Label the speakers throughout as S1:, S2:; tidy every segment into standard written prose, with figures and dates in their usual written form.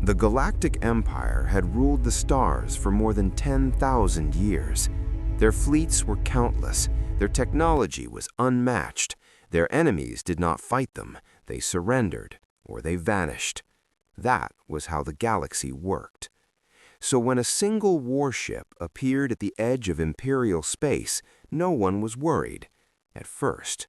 S1: The Galactic Empire had ruled the stars for more than 10,000 years. Their fleets were countless, their technology was unmatched. Their enemies did not fight them, they surrendered, or they vanished. That was how the galaxy worked. So when a single warship appeared at the edge of Imperial space, no one was worried, at first.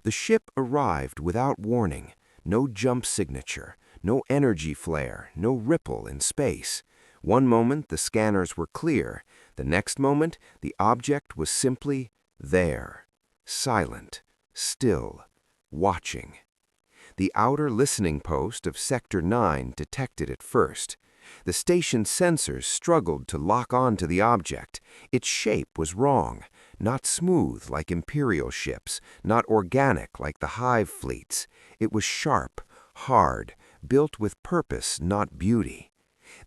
S1: The ship arrived without warning, no jump signature, no energy flare, no ripple in space. One moment the scanners were clear, the next moment the object was simply there, silent, still, watching. The outer listening post of Sector 9 detected it first. The station's sensors struggled to lock on to the object. Its shape was wrong, not smooth like Imperial ships, not organic like the Hive fleets. It was sharp, hard, built with purpose, not beauty.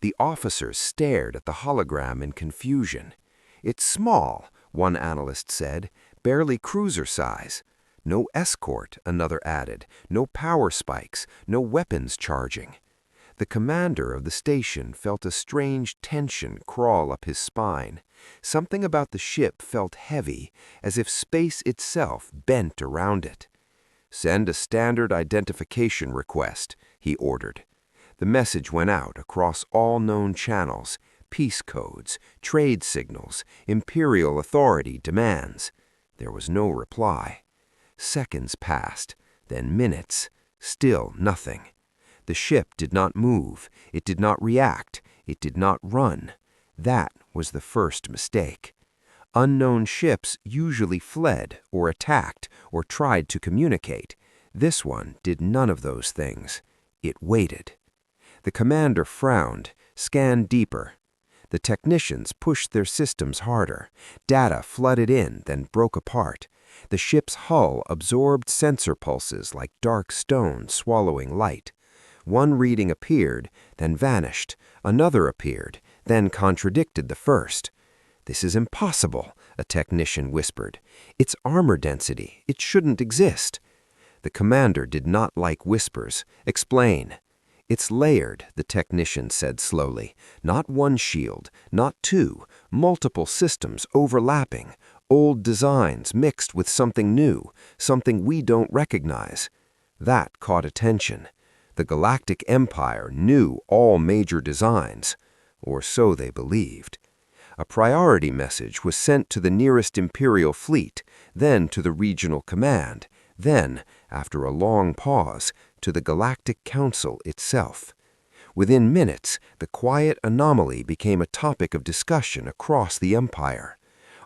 S1: The officers stared at the hologram in confusion. "It's small," one analyst said, "barely cruiser size." "No escort," another added, "no power spikes, no weapons charging." The commander of the station felt a strange tension crawl up his spine. Something about the ship felt heavy, as if space itself bent around it. "Send a standard identification request," he ordered. The message went out across all known channels, peace codes, trade signals, Imperial authority demands. There was no reply. Seconds passed, then minutes, still nothing. The ship did not move, it did not react, it did not run. That was the first mistake. Unknown ships usually fled or attacked or tried to communicate. This one did none of those things. It waited. The commander frowned, scanned deeper. The technicians pushed their systems harder. Data flooded in, then broke apart. The ship's hull absorbed sensor pulses like dark stone swallowing light. One reading appeared, then vanished. Another appeared, then contradicted the first. "This is impossible," a technician whispered. "It's armor density. It shouldn't exist." The commander did not like whispers. "Explain." "It's layered," the technician said slowly. "Not one shield, not two, multiple systems overlapping, old designs mixed with something new, something we don't recognize." That caught attention. The Galactic Empire knew all major designs, or so they believed. A priority message was sent to the nearest Imperial fleet, then to the regional command, then, after a long pause, to the Galactic Council itself. Within minutes, the quiet anomaly became a topic of discussion across the Empire.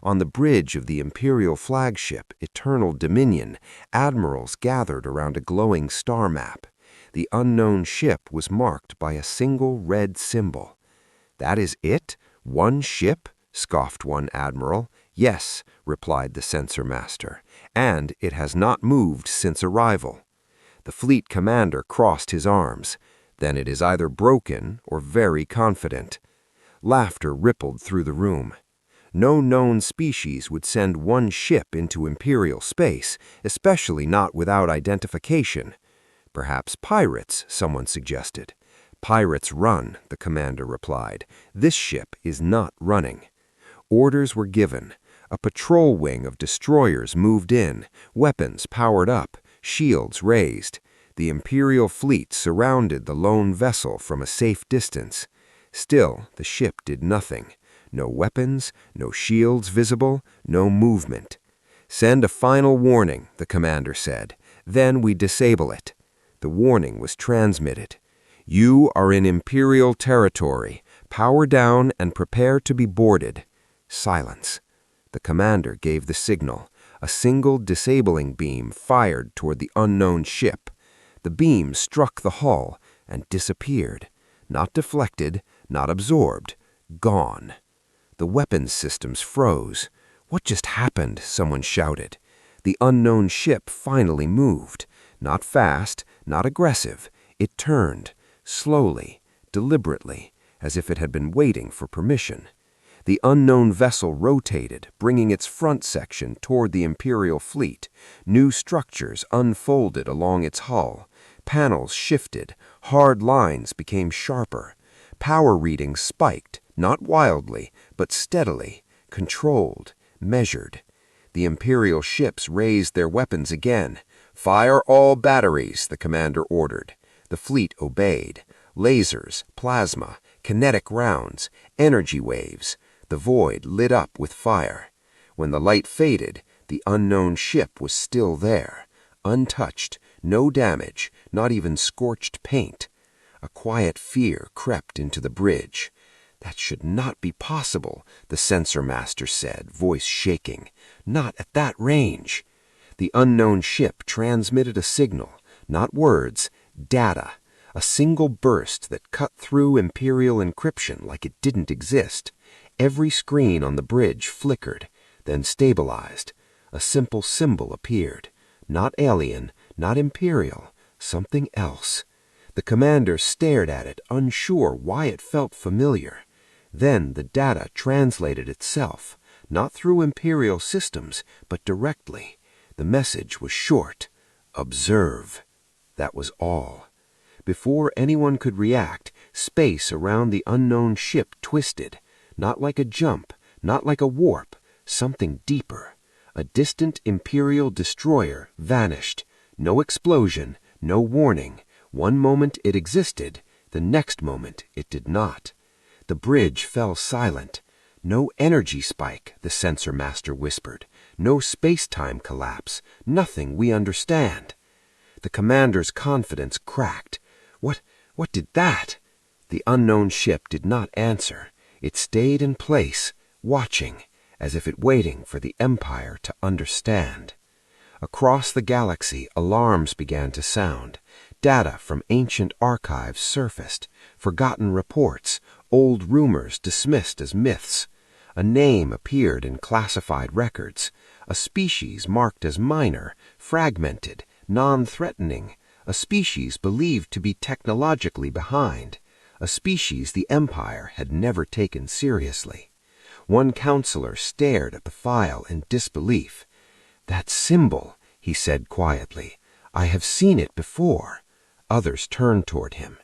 S1: On the bridge of the Imperial flagship, Eternal Dominion, admirals gathered around a glowing star map. The unknown ship was marked by a single red symbol. "That is it? One ship?" scoffed one admiral. "Yes," replied the sensor master, "and it has not moved since arrival." The fleet commander crossed his arms. "Then it is either broken or very confident." Laughter rippled through the room. No known species would send one ship into Imperial space, especially not without identification. "Perhaps pirates," someone suggested. "Pirates run," the commander replied. "This ship is not running." Orders were given. A patrol wing of destroyers moved in, weapons powered up, shields raised. The Imperial fleet surrounded the lone vessel from a safe distance. Still, the ship did nothing. No weapons, no shields visible, no movement. "Send a final warning," the commander said. "Then we disable it." The warning was transmitted. "You are in Imperial territory. Power down and prepare to be boarded." Silence. The commander gave the signal. A single disabling beam fired toward the unknown ship. The beam struck the hull and disappeared. Not deflected, not absorbed. Gone. The weapons systems froze. "What just happened?" someone shouted. The unknown ship finally moved. Not fast, not aggressive. It turned, slowly, deliberately, as if it had been waiting for permission. The unknown vessel rotated, bringing its front section toward the Imperial fleet. New structures unfolded along its hull. Panels shifted, Hard lines became sharper. Power readings spiked, not wildly, but steadily, controlled, measured. The Imperial ships raised their weapons again. "Fire all batteries," the commander ordered. The fleet obeyed. Lasers, plasma, kinetic rounds, energy waves. The void lit up with fire. When the light faded, the unknown ship was still there, untouched, no damage, not even scorched paint. A quiet fear crept into the bridge. "That should not be possible," the sensor master said, voice shaking. "Not at that range." The unknown ship transmitted a signal, not words, data, a single burst that cut through Imperial encryption like it didn't exist. Every screen on the bridge flickered, then stabilized. A simple symbol appeared. Not alien, not Imperial, something else. The commander stared at it, unsure why it felt familiar. Then the data translated itself, not through Imperial systems, but directly. The message was short. "Observe." That was all. Before anyone could react, space around the unknown ship twisted. Not like a jump, not like a warp, something deeper. A distant Imperial destroyer vanished. No explosion, no warning. One moment it existed, the next moment it did not. The bridge fell silent. "No energy spike," the sensor master whispered. "No space-time collapse. Nothing we understand." The commander's confidence cracked. What did that? The unknown ship did not answer. It stayed in place, watching, as if it waiting for the Empire to understand. Across the galaxy, alarms began to sound. Data from ancient archives surfaced, forgotten reports, old rumors dismissed as myths. A name appeared in classified records, a species marked as minor, fragmented, non-threatening, a species believed to be technologically behind, a species the Empire had never taken seriously. One counselor stared at the file in disbelief. "That symbol," he said quietly. "I have seen it before." Others turned toward him.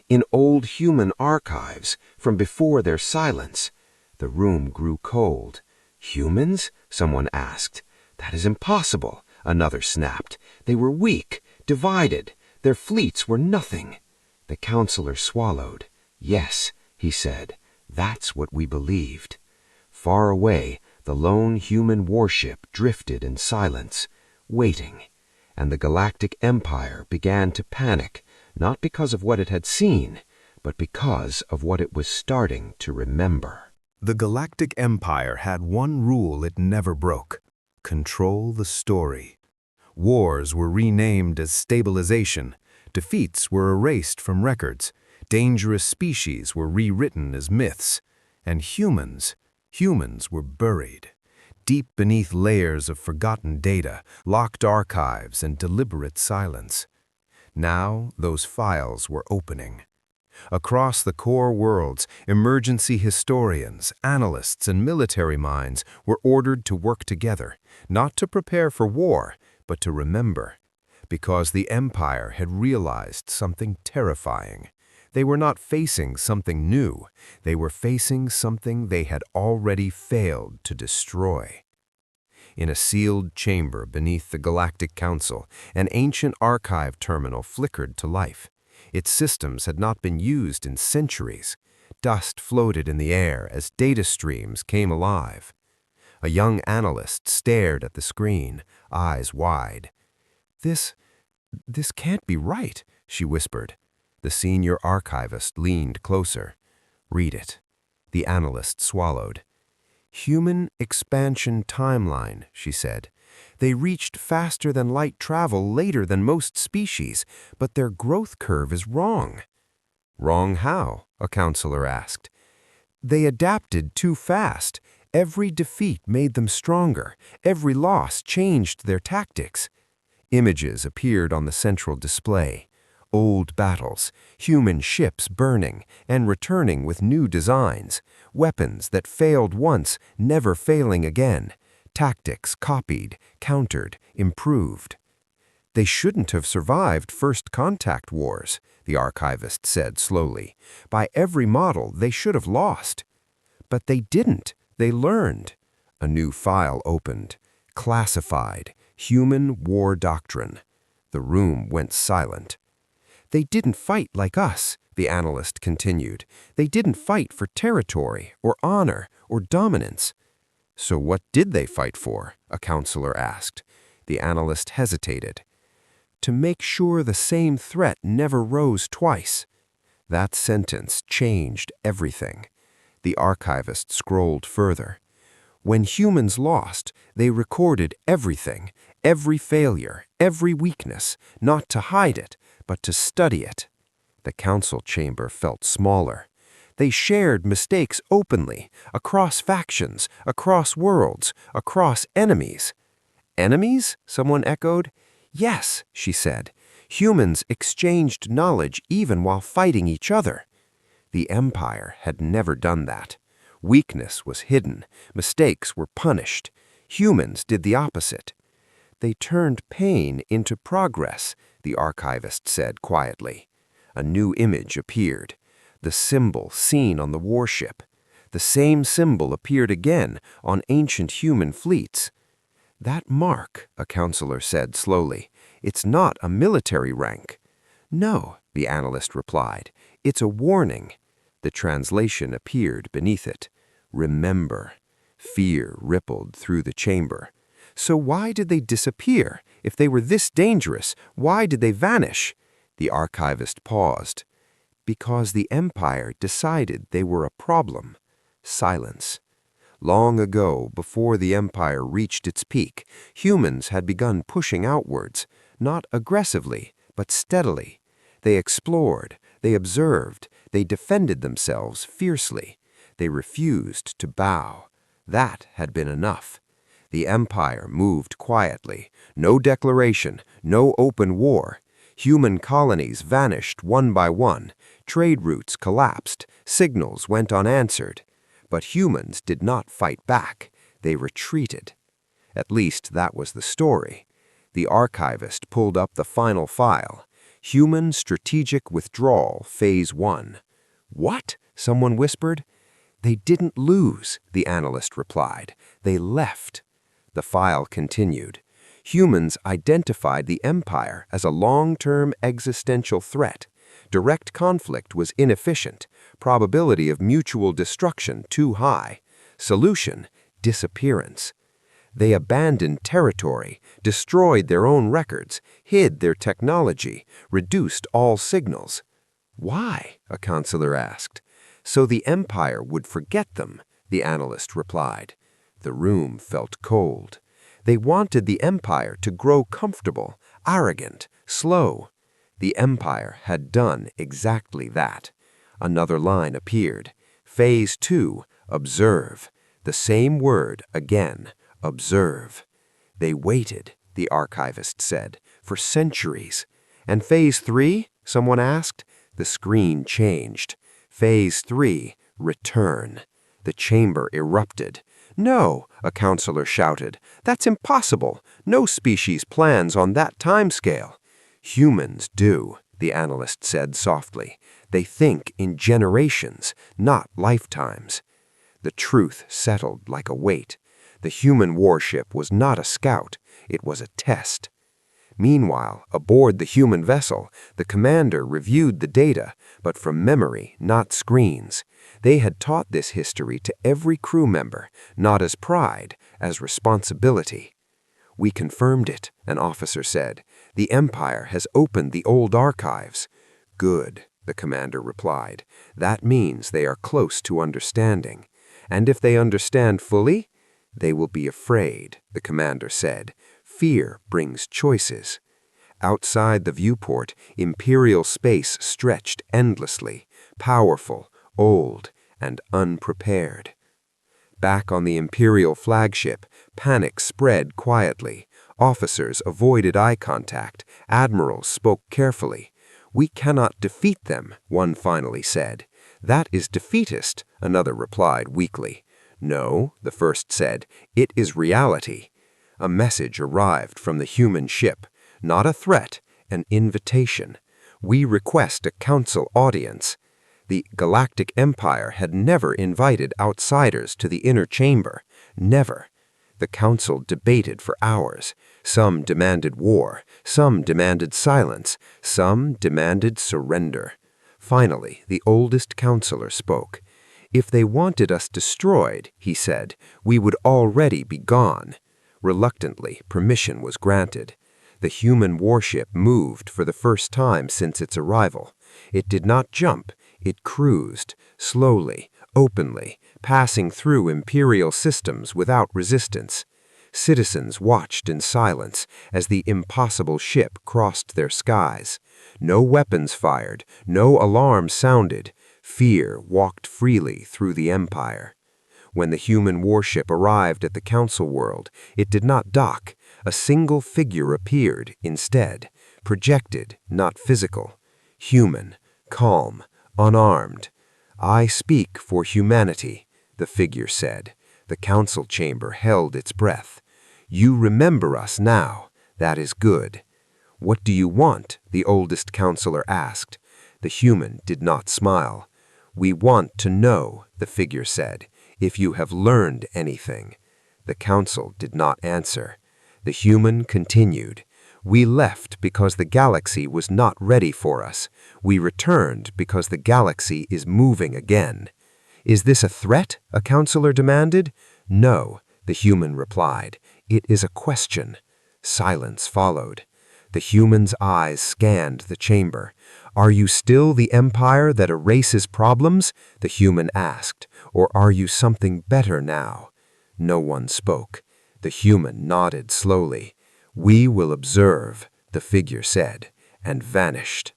S1: "In old human archives, from before their silence." The room grew cold. "Humans?" someone asked. "That is impossible," another snapped. "They were weak, divided. Their fleets were nothing." The counselor swallowed. "Yes," he said, "that's what we believed." Far away, the lone human warship drifted in silence, waiting, and the Galactic Empire began to panic, not because of what it had seen, but because of what it was starting to remember.
S2: The Galactic Empire had one rule it never broke: control the story. Wars were renamed as stabilization, defeats were erased from records, dangerous species were rewritten as myths, and humans were buried, deep beneath layers of forgotten data, locked archives, and deliberate silence. Now those files were opening. Across the core worlds, emergency historians, analysts, and military minds were ordered to work together, not to prepare for war, but to remember. Because the Empire had realized something terrifying. They were not facing something new. They were facing something they had already failed to destroy. In a sealed chamber beneath the Galactic Council, an ancient archive terminal flickered to life. Its systems had not been used in centuries. Dust floated in the air as data streams came alive. A young analyst stared at the screen, eyes wide. This can't be right," she whispered. The senior archivist leaned closer. "Read it." The analyst swallowed. "Human expansion timeline," she said. "They reached faster than light travel later than most species, but their growth curve is wrong." "Wrong how?" a counselor asked. "They adapted too fast. Every defeat made them stronger. Every loss changed their tactics." Images appeared on the central display. Old battles, human ships burning and returning with new designs, weapons that failed once, never failing again, tactics copied, countered, improved.
S1: They shouldn't have survived first contact wars, the archivist said slowly. By every model, they should have lost. But they didn't. They learned. A new file opened. Classified. Human War Doctrine. The room went silent. They didn't fight like us, the analyst continued. They didn't fight for territory or honor or dominance. So what did they fight for? A counselor asked. The analyst hesitated. To make sure the same threat never rose twice. That sentence changed everything. The archivist scrolled further. When humans lost, they recorded everything, every failure, every weakness, not to hide it, but to study it. The council chamber felt smaller. They shared mistakes openly, across factions, across worlds, across enemies. Enemies? Someone echoed. Yes, she said. Humans exchanged knowledge even while fighting each other. The Empire had never done that. Weakness was hidden. Mistakes were punished. Humans did the opposite. They turned pain into progress, the archivist said quietly. A new image appeared. The symbol seen on the warship. The same symbol appeared again on ancient human fleets. That mark, a counselor said slowly, it's not a military rank. No, the analyst replied, it's a warning. The translation appeared beneath it. Remember. Fear rippled through the chamber. So why did they disappear? If they were this dangerous, why did they vanish? The archivist paused. Because the Empire decided they were a problem. Silence. Long ago, before the Empire reached its peak, humans had begun pushing outwards, not aggressively, but steadily. They explored, they observed, they defended themselves fiercely. They refused to bow. That had been enough. The Empire moved quietly. No declaration, no open war. Human colonies vanished one by one. Trade routes collapsed. Signals went unanswered. But humans did not fight back. They retreated. At least that was the story. The archivist pulled up the final file. Human Strategic Withdrawal, Phase 1. What? Someone whispered. They didn't lose, the analyst replied. They left. The file continued. Humans identified the Empire as a long-term existential threat. Direct conflict was inefficient. Probability of mutual destruction too high. Solution: disappearance. They abandoned territory, destroyed their own records, hid their technology, reduced all signals. Why? A counselor asked. So the Empire would forget them, the analyst replied. The room felt cold. They wanted the Empire to grow comfortable, arrogant, slow. The Empire had done exactly that. Another line appeared. Phase 2, observe. The same word again, observe. They waited, the archivist said, for centuries. And Phase 3, someone asked? The screen changed. Phase 3, return. The chamber erupted. No, a counselor shouted. That's impossible. No species plans on that timescale. Humans do, the analyst said softly. They think in generations, not lifetimes. The truth settled like a weight. The human warship was not a scout, it was a test. Meanwhile, aboard the human vessel, the commander reviewed the data, but from memory, not screens. They had taught this history to every crew member, not as pride, as responsibility. We confirmed it, an officer said. The Empire has opened the old archives. Good, the commander replied. That means they are close to understanding. And if they understand fully, they will be afraid, the commander said. Fear brings choices. Outside the viewport, Imperial space stretched endlessly, powerful, old, and unprepared. Back on the Imperial flagship, panic spread quietly. Officers avoided eye contact. Admirals spoke carefully. We cannot defeat them, one finally said. That is defeatist, another replied weakly. No, the first said, it is reality. A message arrived from the human ship. not a threat, an invitation. We request a council audience. The Galactic Empire had never invited outsiders to the inner chamber. Never. The council debated for hours. Some demanded war, some demanded silence, some demanded surrender. Finally, the oldest counselor spoke. "If they wanted us destroyed," he said, "we would already be gone." Reluctantly, permission was granted. The human warship moved for the first time since its arrival. It did not jump, it cruised, slowly, openly, passing through imperial systems without resistance. Citizens watched in silence as the impossible ship crossed their skies. No weapons fired, no alarm sounded. Fear walked freely through the empire. When the human warship arrived at the council world, it did not dock. A single figure appeared instead, projected, not physical. Human, calm, unarmed. "I speak for humanity," the figure said. The council chamber held its breath. "You remember us now. That is good." "What do you want?" the oldest counselor asked. The human did not smile. "We want to know," the figure said, "if you have learned anything." The council did not answer. The human continued. "We left because the galaxy was not ready for us. We returned because the galaxy is moving again." "Is this a threat?" a counselor demanded. "No," the human replied. "It is a question." Silence followed. The human's eyes scanned the chamber. "Are you still the empire that erases problems?" the human asked. "Or are you something better now?" No one spoke. The human nodded slowly. "We will observe," the figure said, and vanished.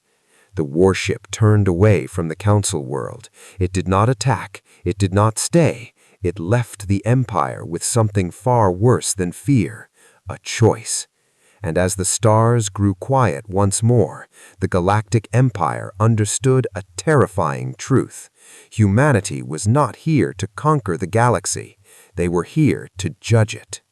S1: The warship turned away from the council world. It did not attack. It did not stay. It left the empire with something far worse than fear, a choice. And as the stars grew quiet once more, the Galactic Empire understood a terrifying truth. Humanity was not here to conquer the galaxy. They were here to judge it.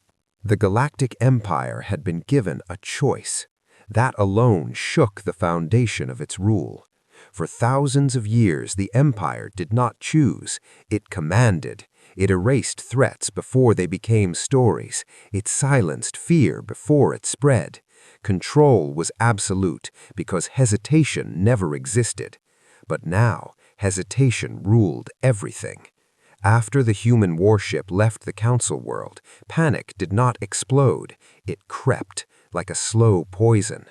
S1: The Galactic Empire had been given a choice. That alone shook the foundation of its rule. For thousands of years, the Empire did not choose. It commanded. It erased threats before they became stories. It silenced fear before it spread. Control was absolute because hesitation never existed. But now, hesitation ruled everything. After the human warship left the council world, panic did not explode. It crept like a slow poison.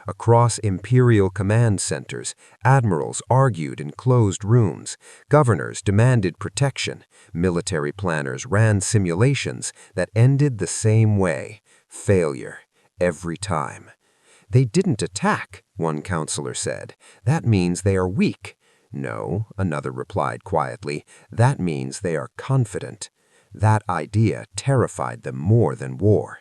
S1: Across imperial command centers, admirals argued in closed rooms, governors demanded protection, military planners ran simulations that ended the same way: failure, every time. "They didn't attack," one counselor said. "That means they are weak." "No," another replied quietly, "that means they are confident." That idea terrified them more than war.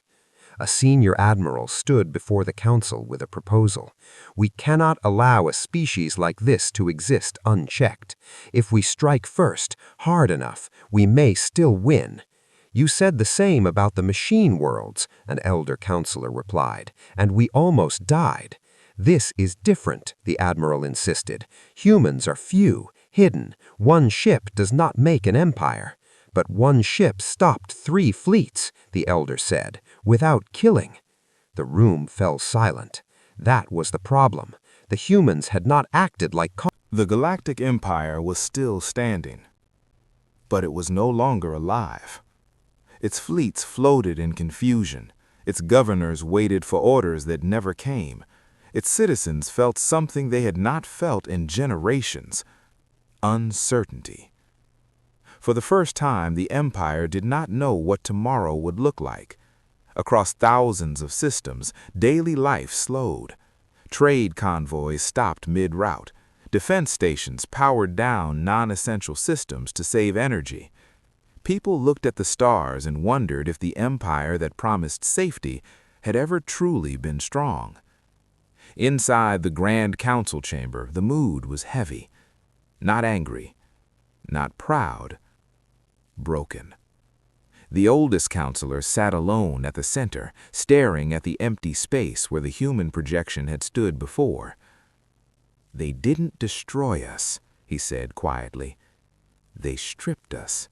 S1: A senior admiral stood before the council with a proposal. "We cannot allow a species like this to exist unchecked. If we strike first, hard enough, we may still win." "You said the same about the machine worlds," an elder counselor replied, "and we almost died." "This is different," the admiral insisted. "Humans are few, hidden. One ship does not make an empire." "But one ship stopped 3 fleets," the elder said, "without killing." The room fell silent. That was the problem. The humans had not acted like
S3: The Galactic Empire was still standing, but it was no longer alive. Its fleets floated in confusion. Its governors waited for orders that never came. Its citizens felt something they had not felt in generations: uncertainty. For the first time, the Empire did not know what tomorrow would look like. Across thousands of systems, daily life slowed. Trade convoys stopped mid-route. Defense stations powered down non-essential systems to save energy. People looked at the stars and wondered if the empire that promised safety had ever truly been strong. Inside the Grand Council chamber, the mood was heavy. Not angry, not proud, broken. The oldest counselor sat alone at the center, staring at the empty space where the human projection had stood before. "They didn't destroy us," he said quietly. "They stripped us."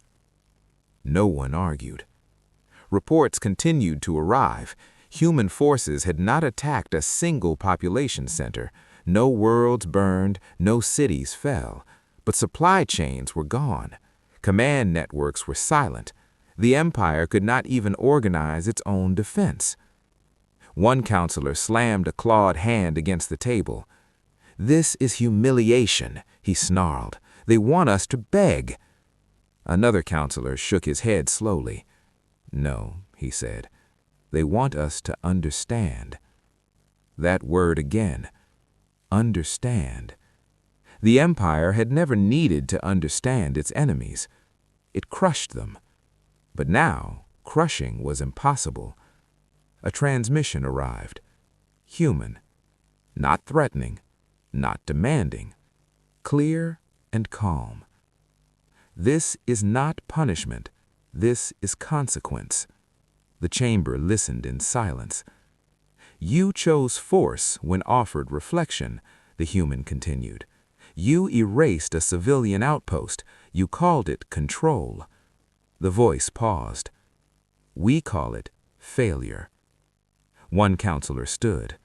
S3: No one argued. Reports continued to arrive. Human forces had not attacked a single population center. No worlds burned, no cities fell. But supply chains were gone. Command networks were silent. The Empire could not even organize its own defense. One counselor slammed a clawed hand against the table. "This is humiliation," he snarled. "They want us to beg." Another counselor shook his head slowly. "No," he said. "They want us to understand." That word again. Understand. The Empire had never needed to understand its enemies. It crushed them. But now, crushing was impossible. A transmission arrived. Human. Not threatening. Not demanding. Clear and calm. "This is not punishment. This is consequence." The chamber listened in silence. "You chose force when offered reflection," the human continued. "You erased a civilian outpost. You called it control." The voice paused. "We call it failure." One counselor stood.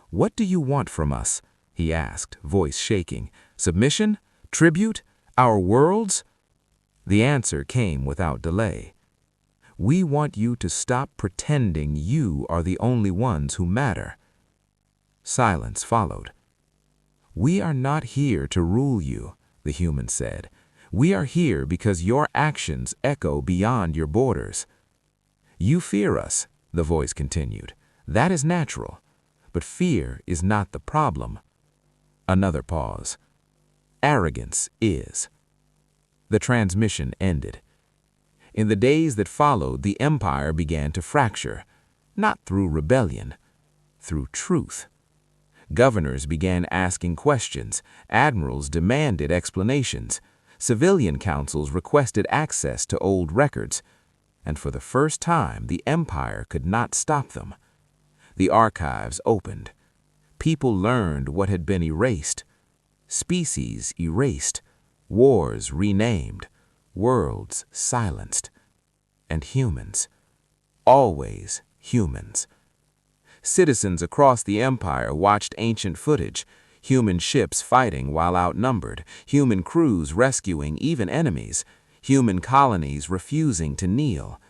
S3: "What do you want from us?" he asked, voice shaking. "Submission? Tribute? Our worlds?" The answer came without delay. "We want you to stop pretending you are the only ones who matter." Silence followed. "We are not here to rule you," the human said. "We are here because your actions echo beyond your borders." "You fear us," the voice continued. "That is natural. But fear is not the problem." Another pause. "Arrogance is." The transmission ended. In the days that followed, the Empire began to fracture, not through rebellion, through truth. Governors began asking questions, admirals demanded explanations, civilian councils requested access to old records, and for the first time the Empire could not stop them. The archives opened. People learned what had been erased. Species erased, wars renamed, worlds silenced, and humans, always humans. Citizens across the Empire watched ancient footage, human ships fighting while outnumbered, human crews rescuing even enemies, human colonies refusing to kneel.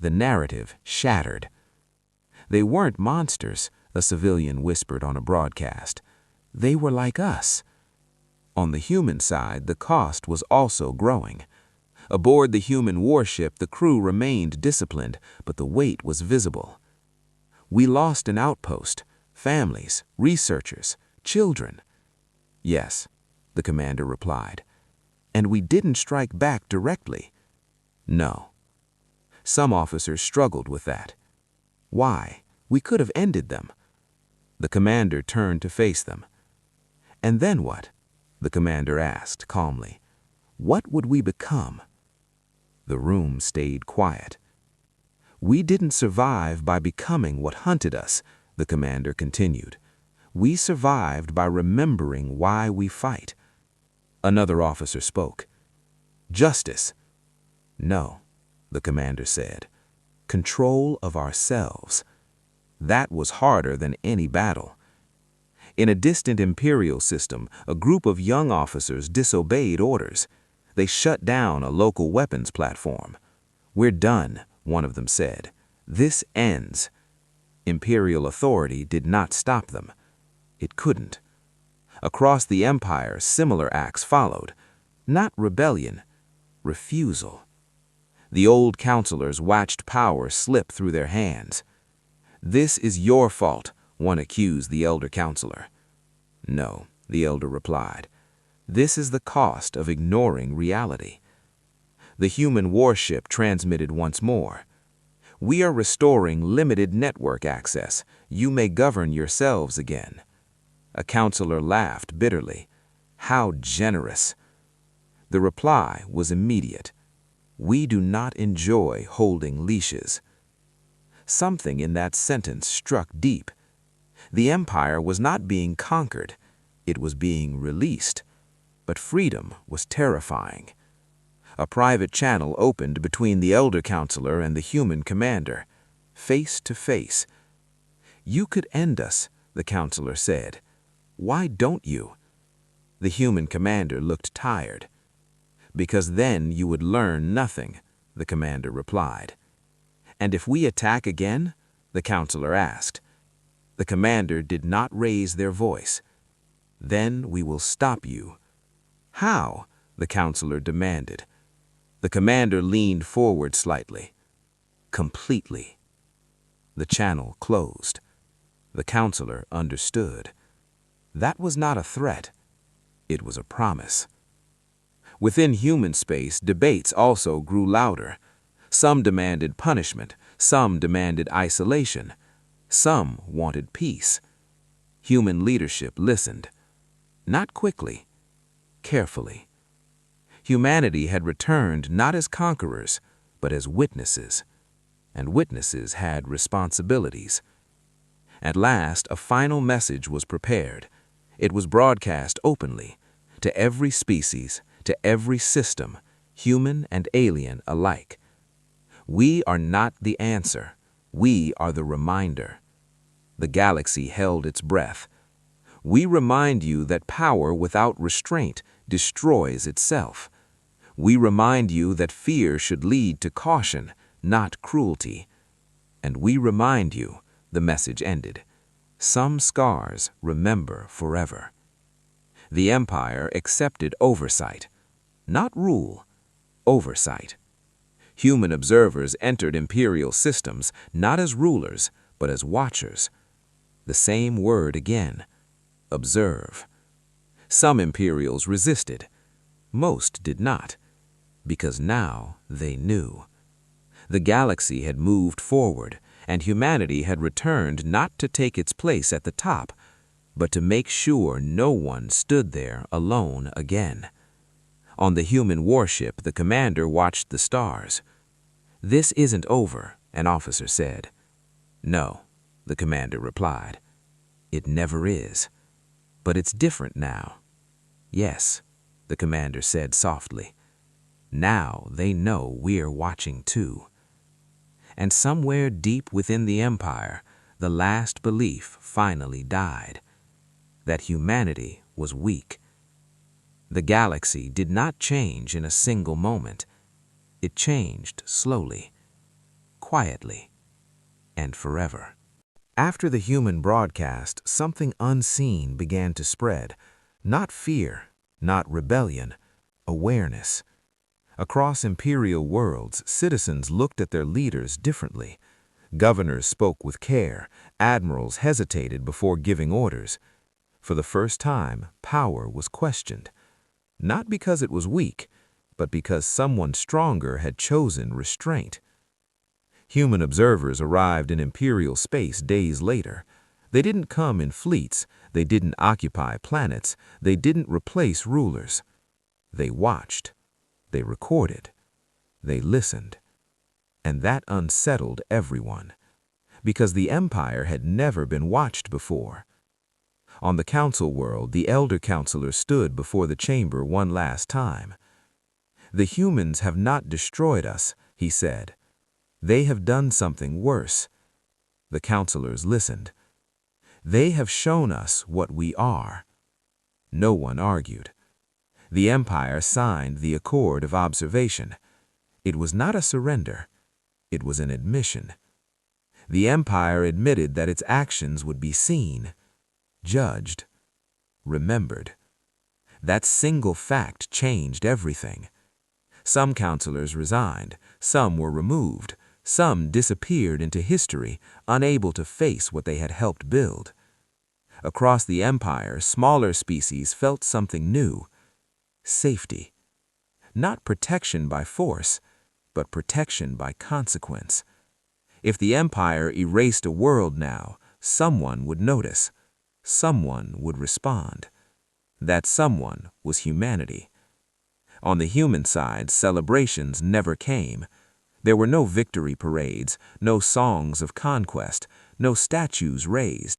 S3: The narrative shattered. "They weren't monsters," a civilian whispered on a broadcast. "They were like us." On the human side, the cost was also growing. Aboard the human warship, the crew remained disciplined, but the weight was visible. "We lost an outpost, families, researchers, children." "Yes," the commander replied. "And we didn't strike back directly." "No." Some officers struggled with that. "Why? We could have ended them." The commander turned to face them. "And then what?" the commander asked calmly. "What would we become?" The room stayed quiet. "We didn't survive by becoming what hunted us," the commander continued. "We survived by remembering why we fight." Another officer spoke. "Justice." "No," the commander said. "Control of ourselves." That was harder than any battle. In a distant imperial system, a group of young officers disobeyed orders. They shut down a local weapons platform. "We're done," one of them said. "This ends." Imperial authority did not stop them. It couldn't. Across the Empire, similar acts followed. Not rebellion, refusal. The old counselors watched power slip through their hands. "This is your fault," one accused the elder counselor. "No," the elder replied. "This is the cost of ignoring reality." The human warship transmitted once more. "We are restoring limited network access. You may govern yourselves again." A counselor laughed bitterly. "How generous." The reply was immediate. We do not enjoy holding leashes. Something in that sentence struck deep. The empire was not being conquered, it was being released. But freedom was terrifying. A private channel opened between the elder counselor and the human commander, face to face. "You could end us," the counselor said. "Why don't you?" The human commander looked tired. "Because then you would learn nothing," the commander replied. "And if we attack again?" the counselor asked. The commander did not raise their voice. "Then we will stop you." "How?" the counselor demanded. The commander leaned forward slightly. "Completely." The channel closed. The counselor understood. That was not a threat. It was a promise. Within human space, debates also grew louder. Some demanded punishment, some demanded isolation, some wanted peace. Human leadership listened. Not quickly, carefully. Humanity had returned not as conquerors, but as witnesses. And witnesses had responsibilities. At last, a final message was prepared. It was broadcast openly, to every species, to every system, human and alien alike. We are not the answer. We are the reminder. The galaxy held its breath. We remind you that power without restraint destroys itself. We remind you that fear should lead to caution, not cruelty. And we remind you, the message ended, some scars remember forever. The Empire accepted oversight, not rule, oversight. Human observers entered imperial systems not as rulers, but as watchers. The same word again, observe. Some Imperials resisted. Most did not, because now they knew. The galaxy had moved forward, and humanity had returned not to take its place at the top, but to make sure no one stood there alone again. On the human warship, the commander watched the stars. "This isn't over," an officer said. "No," the commander replied. "It never is. But it's different now." "Yes," the commander said softly. "Now they know we're watching too." And somewhere deep within the Empire, the last belief finally died. That humanity was weak. The galaxy did not change in a single moment. It changed slowly, quietly, and forever. After the human broadcast, something unseen began to spread. Not fear, not rebellion, awareness. Across imperial worlds, citizens looked at their leaders differently. Governors spoke with care. Admirals hesitated before giving orders. For the first time, power was questioned. Not because it was weak, but because someone stronger had chosen restraint. Human observers arrived in imperial space days later. They didn't come in fleets. They didn't occupy planets. They didn't replace rulers. They watched. They recorded. They listened. And that unsettled everyone, because the Empire had never been watched before. On the council world, the elder counselor stood before the chamber one last time. "The humans have not destroyed us," he said. "They have done something worse." The counselors listened. "They have shown us what we are." No one argued. The Empire signed the Accord of Observation. It was not a surrender. It was an admission. The Empire admitted that its actions would be seen, judged, remembered. That single fact changed everything. Some counselors resigned, some were removed, some disappeared into history, unable to face what they had helped build. Across the Empire, smaller species felt something new: safety. Not protection by force, but protection by consequence. If the Empire erased a world now, someone would notice. Someone would respond. That someone was humanity.
S4: On the human side, celebrations never came. There were no victory parades, no songs of conquest, no statues raised.